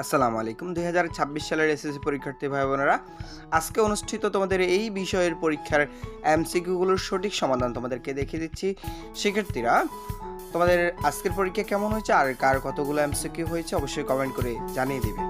আসসালামু আলাইকুম। ২০২৬ সালের এসএসসি পরীক্ষার্থী ভাই বোনেরা, আজকে অনুষ্ঠিত তোমাদের এই বিষয়ের পরীক্ষার এমসিকিউগুলোর সঠিক সমাধান তোমাদেরকে দেখিয়ে দিচ্ছি। শিক্ষার্থীরা, তোমাদের আজকের পরীক্ষা কেমন হয়েছে আর কার কতগুলো এমসিকিউ হয়েছে অবশ্যই কমেন্ট করে জানিয়ে দিবে।